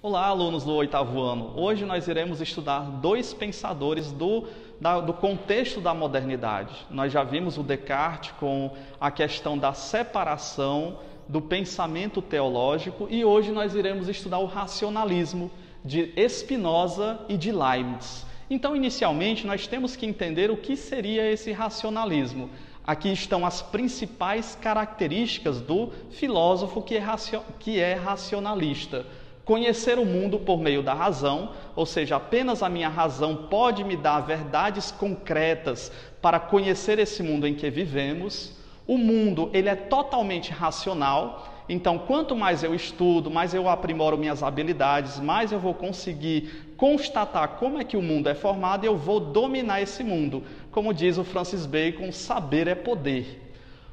Olá, alunos do oitavo ano. Hoje nós iremos estudar dois pensadores do contexto da modernidade. Nós já vimos o Descartes com a questão da separação do pensamento teológico e hoje nós iremos estudar o racionalismo de Spinoza e de Leibniz. Então, inicialmente, nós temos que entender o que seria esse racionalismo. Aqui estão as principais características do filósofo que é racionalista. Conhecer o mundo por meio da razão, ou seja, apenas a minha razão pode me dar verdades concretas para conhecer esse mundo em que vivemos. O mundo, ele é totalmente racional, então quanto mais eu estudo, mais eu aprimoro minhas habilidades, mais eu vou conseguir constatar como é que o mundo é formado e eu vou dominar esse mundo. Como diz o Francis Bacon, saber é poder.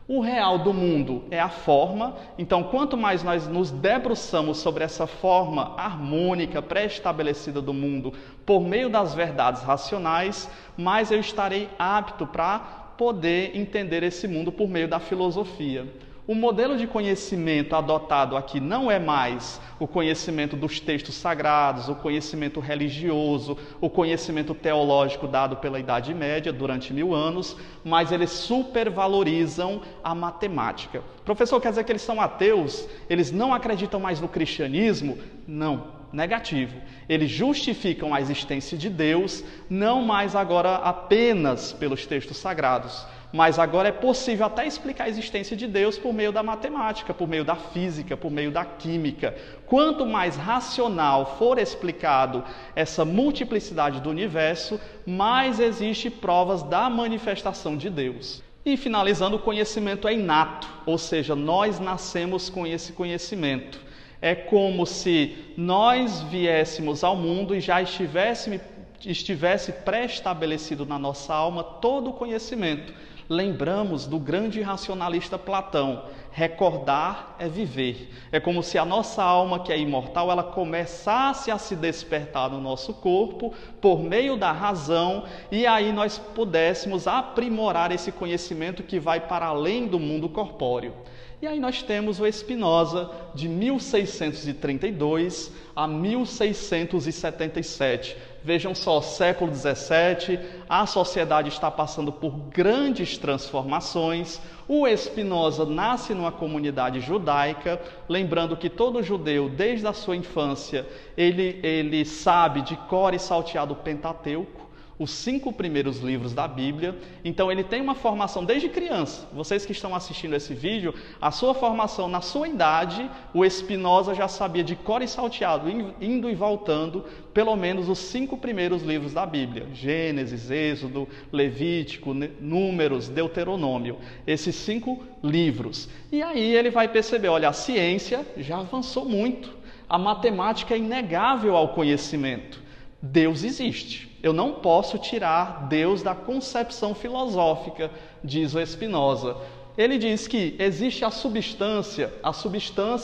O real do mundo é a forma, então quanto mais nós nos debruçamos sobre essa forma harmônica, pré-estabelecida do mundo, por meio das verdades racionais, mais eu estarei apto para poder entender esse mundo por meio da filosofia. O modelo de conhecimento adotado aqui não é mais o conhecimento dos textos sagrados, o conhecimento religioso, o conhecimento teológico dado pela Idade Média durante 1000 anos, mas eles supervalorizam a matemática. Professor, quer dizer que eles são ateus? Eles não acreditam mais no cristianismo? Não. Negativo. Eles justificam a existência de Deus, não mais agora apenas pelos textos sagrados, mas agora é possível até explicar a existência de Deus por meio da matemática, por meio da física, por meio da química. Quanto mais racional for explicado essa multiplicidade do universo, mais existe provas da manifestação de Deus. E finalizando, o conhecimento é inato, ou seja, nós nascemos com esse conhecimento. É como se nós viéssemos ao mundo e já estivesse pré-estabelecido na nossa alma todo o conhecimento. Lembramos do grande racionalista Platão, recordar é viver. É como se a nossa alma, que é imortal, ela começasse a se despertar no nosso corpo por meio da razão e aí nós pudéssemos aprimorar esse conhecimento que vai para além do mundo corpóreo. E aí nós temos o Spinoza, de 1632 a 1677. Vejam só, século XVII, a sociedade está passando por grandes transformações. O Spinoza nasce numa comunidade judaica, lembrando que todo judeu, desde a sua infância, ele sabe de cor e salteado o Pentateuco, os 5 primeiros livros da Bíblia. Então ele tem uma formação desde criança. Vocês que estão assistindo esse vídeo, a sua formação na sua idade, o Spinoza já sabia de cor e salteado, indo e voltando, pelo menos os 5 primeiros livros da Bíblia. Gênesis, Êxodo, Levítico, Números, Deuteronômio. Esses 5 livros. E aí ele vai perceber, olha, a ciência já avançou muito. A matemática é inegável ao conhecimento. Deus existe. Eu não posso tirar Deus da concepção filosófica, diz o Spinoza. Ele diz que existe a substância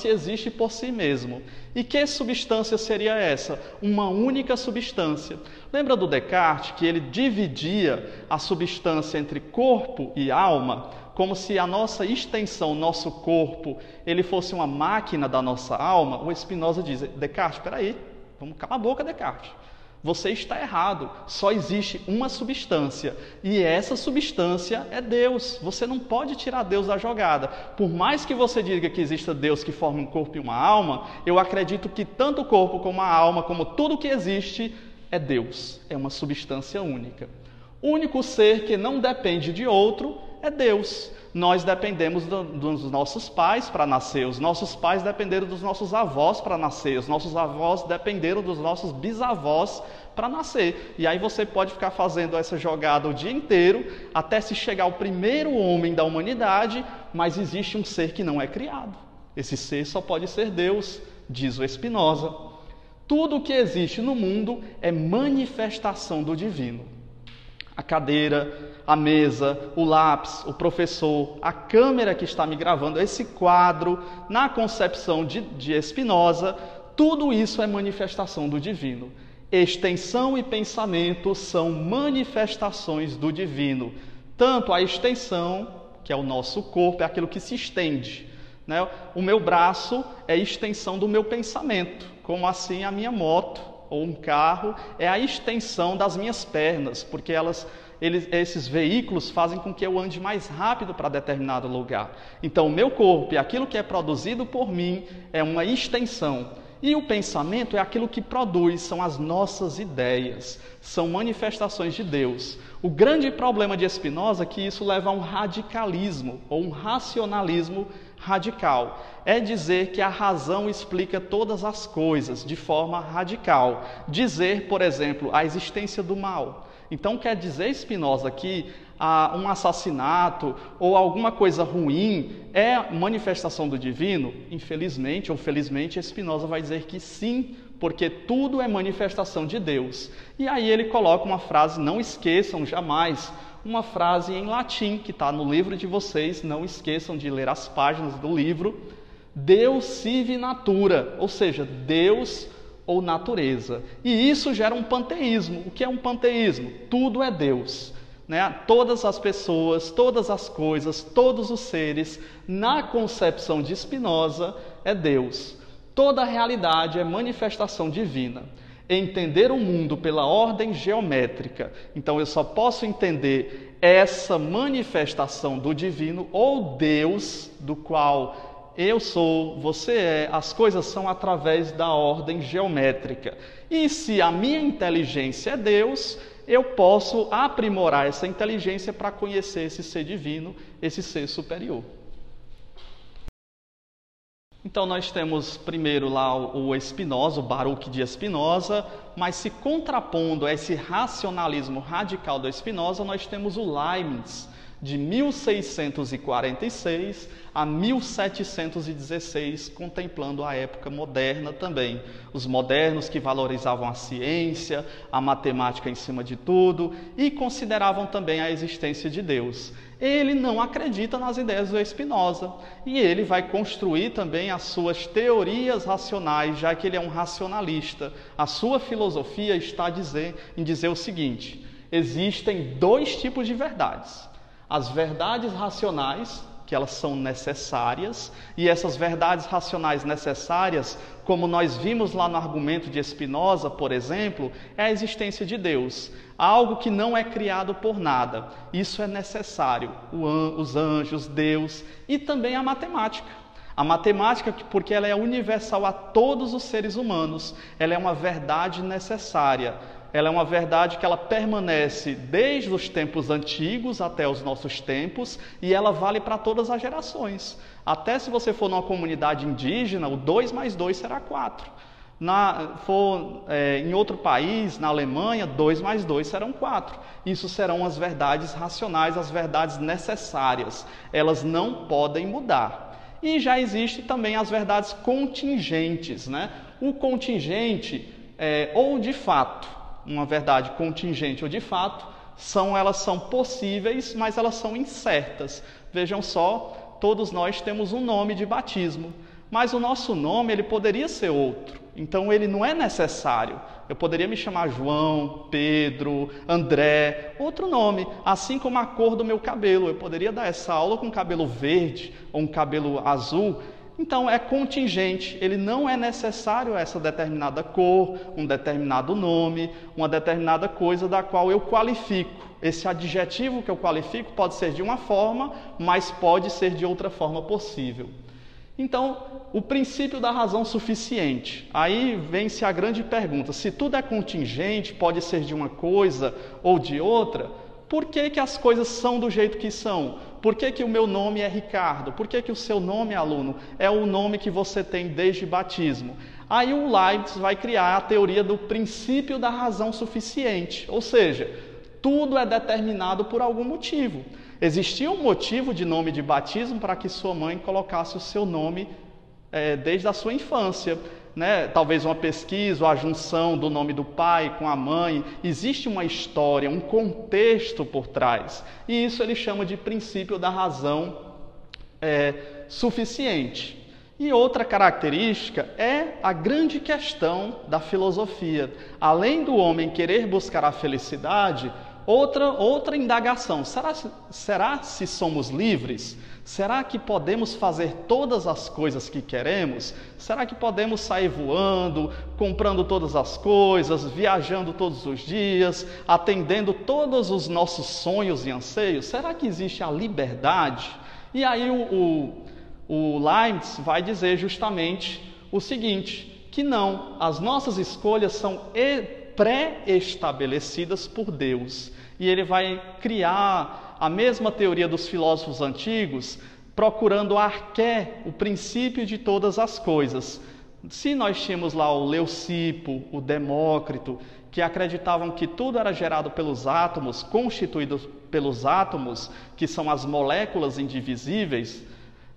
existe por si mesmo. E que substância seria essa? Uma única substância. Lembra do Descartes que ele dividia a substância entre corpo e alma? Como se a nossa extensão, nosso corpo, ele fosse uma máquina da nossa alma? O Spinoza diz, Descartes, espera aí, vamos calar a boca, Descartes. Você está errado, só existe uma substância e essa substância é Deus. Você não pode tirar Deus da jogada. Por mais que você diga que exista Deus que forma um corpo e uma alma, eu acredito que tanto o corpo como a alma, como tudo que existe, é Deus. É uma substância única. O único ser que não depende de outro é Deus. Nós dependemos dos nossos pais para nascer, os nossos pais dependeram dos nossos avós para nascer, os nossos avós dependeram dos nossos bisavós para nascer. E aí você pode ficar fazendo essa jogada o dia inteiro, até se chegar ao primeiro homem da humanidade, mas existe um ser que não é criado. Esse ser só pode ser Deus, diz o Spinoza. Tudo o que existe no mundo é manifestação do divino. A cadeira, a mesa, o lápis, o professor, a câmera que está me gravando, esse quadro, na concepção de Spinoza, tudo isso é manifestação do divino. Extensão e pensamento são manifestações do divino. Tanto a extensão, que é o nosso corpo, é aquilo que se estende, né? O meu braço é a extensão do meu pensamento, como assim a minha moto ou um carro é a extensão das minhas pernas, porque esses veículos fazem com que eu ande mais rápido para determinado lugar. Então, o meu corpo e aquilo que é produzido por mim é uma extensão. E o pensamento é aquilo que produz, são as nossas ideias, são manifestações de Deus. O grande problema de Spinoza é que isso leva a um radicalismo, ou um racionalismo radical. É dizer que a razão explica todas as coisas de forma radical. Dizer, por exemplo, a existência do mal. Então, quer dizer, Spinoza, que um assassinato ou alguma coisa ruim é manifestação do divino? Infelizmente ou felizmente, Spinoza vai dizer que sim, porque tudo é manifestação de Deus. E aí ele coloca uma frase, não esqueçam jamais, uma frase em latim que está no livro de vocês, não esqueçam de ler as páginas do livro, Deus sive natura, ou seja, Deus ou natureza. E isso gera um panteísmo. O que é um panteísmo? Tudo é Deus. Todas as pessoas, todas as coisas, todos os seres, na concepção de Spinoza, é Deus. Toda a realidade é manifestação divina. Entender o mundo pela ordem geométrica. Então, eu só posso entender essa manifestação do divino ou Deus, do qual eu sou, você é, as coisas são através da ordem geométrica. E se a minha inteligência é Deus, eu posso aprimorar essa inteligência para conhecer esse ser divino, esse ser superior. Então nós temos primeiro lá o Spinoza, o Baruch de Spinoza, mas se contrapondo a esse racionalismo radical do Spinoza, nós temos o Leibniz, de 1646 a 1716, contemplando a época moderna também. Os modernos que valorizavam a ciência, a matemática em cima de tudo e consideravam também a existência de Deus. Ele não acredita nas ideias do Spinoza e ele vai construir também as suas teorias racionais, já que ele é um racionalista. A sua filosofia está em dizer o seguinte: existem dois tipos de verdades. As verdades racionais, que elas são necessárias, e essas verdades racionais necessárias, como nós vimos lá no argumento de Spinoza, por exemplo, é a existência de Deus. Algo que não é criado por nada. Isso é necessário. Os anjos, Deus e também a matemática. A matemática, porque ela é universal a todos os seres humanos, ela é uma verdade necessária. Ela é uma verdade que ela permanece desde os tempos antigos até os nossos tempos e ela vale para todas as gerações. Até se você for numa comunidade indígena, o 2 mais 2 será 4. Em outro país, na Alemanha, 2 mais 2 serão 4. Isso serão as verdades racionais, as verdades necessárias. Elas não podem mudar. E já existem também as verdades contingentes, O contingente, ou de fato, uma verdade contingente ou de fato, elas são possíveis, mas elas são incertas. Vejam só, todos nós temos um nome de batismo, mas o nosso nome ele poderia ser outro, então ele não é necessário. Eu poderia me chamar João, Pedro, André, outro nome, assim como a cor do meu cabelo. Eu poderia dar essa aula com cabelo verde ou um cabelo azul. Então, é contingente, ele não é necessário essa determinada cor, um determinado nome, uma determinada coisa da qual eu qualifico. Esse adjetivo que eu qualifico pode ser de uma forma, mas pode ser de outra forma possível. Então, o princípio da razão suficiente. Aí vem-se a grande pergunta: se tudo é contingente, pode ser de uma coisa ou de outra, por que as coisas são do jeito que são? Por que o meu nome é Ricardo? Por que o seu nome, aluno, é o nome que você tem desde batismo? Aí o Leibniz vai criar a teoria do princípio da razão suficiente. Ou seja, tudo é determinado por algum motivo. Existia um motivo de nome de batismo para que sua mãe colocasse o seu nome desde a sua infância. Talvez uma pesquisa ou a junção do nome do pai com a mãe. Existe uma história, um contexto por trás. E isso ele chama de princípio da razão suficiente. E outra característica é a grande questão da filosofia. Além do homem querer buscar a felicidade, Outra indagação, será se somos livres? Será que podemos fazer todas as coisas que queremos? Será que podemos sair voando, comprando todas as coisas, viajando todos os dias, atendendo todos os nossos sonhos e anseios? Será que existe a liberdade? E aí o Leibniz vai dizer justamente o seguinte, que não, as nossas escolhas são pré-estabelecidas por Deus. E ele vai criar a mesma teoria dos filósofos antigos, procurando o arqué, o princípio de todas as coisas. Se nós tínhamos lá o Leucipo, o Demócrito, que acreditavam que tudo era gerado pelos átomos, constituído pelos átomos, que são as moléculas indivisíveis,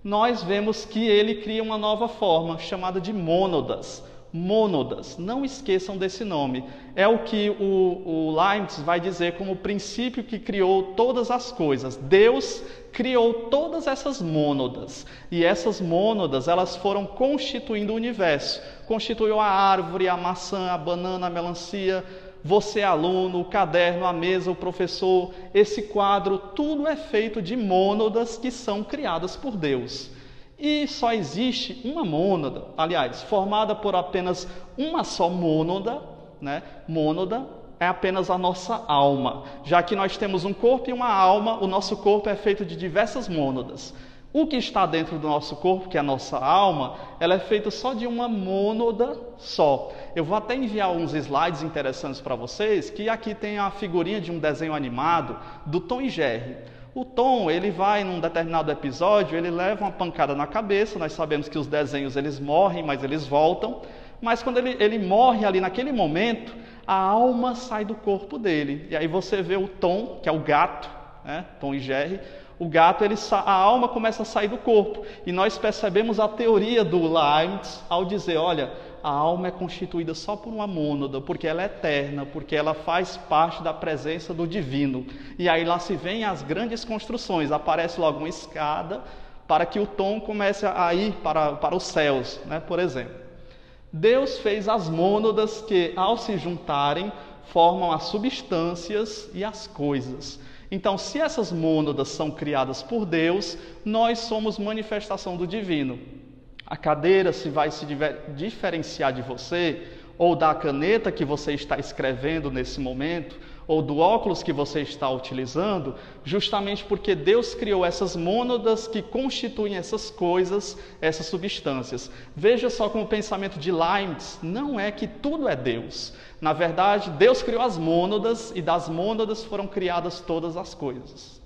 nós vemos que ele cria uma nova forma, chamada de mônadas. Mônadas, não esqueçam desse nome. É o que o Leibniz vai dizer como o princípio que criou todas as coisas. Deus criou todas essas mônadas. E essas mônadas, elas foram constituindo o universo. Constituiu a árvore, a maçã, a banana, a melancia, você aluno, o caderno, a mesa, o professor, esse quadro, tudo é feito de mônadas que são criadas por Deus. E só existe uma mônada, aliás, formada por apenas uma só mônada, né? Mônada é apenas a nossa alma. Já que nós temos um corpo e uma alma, o nosso corpo é feito de diversas mônadas. O que está dentro do nosso corpo, que é a nossa alma, ela é feita só de uma mônada só. Eu vou até enviar uns slides interessantes para vocês, que aqui tem a figurinha de um desenho animado do Tom e Jerry. O Tom, ele vai num determinado episódio, ele leva uma pancada na cabeça, nós sabemos que os desenhos eles morrem, mas eles voltam, mas quando ele morre ali naquele momento, a alma sai do corpo dele. E aí você vê o Tom, que é o gato, né? Tom e Jerry, o gato, a alma começa a sair do corpo. E nós percebemos a teoria do Leibniz ao dizer, olha, a alma é constituída só por uma mônada, porque ela é eterna, porque ela faz parte da presença do divino. E aí lá se vêm as grandes construções, aparece logo uma escada para que o Tom comece a ir para os céus, né? Por exemplo. Deus fez as mônadas que, ao se juntarem, formam as substâncias e as coisas. Então, se essas mônadas são criadas por Deus, nós somos manifestação do divino. A cadeira se vai se diferenciar de você, ou da caneta que você está escrevendo nesse momento, ou do óculos que você está utilizando, justamente porque Deus criou essas mônadas que constituem essas coisas, essas substâncias. Veja só como o pensamento de Leibniz não é que tudo é Deus. Na verdade, Deus criou as mônadas e das mônadas foram criadas todas as coisas.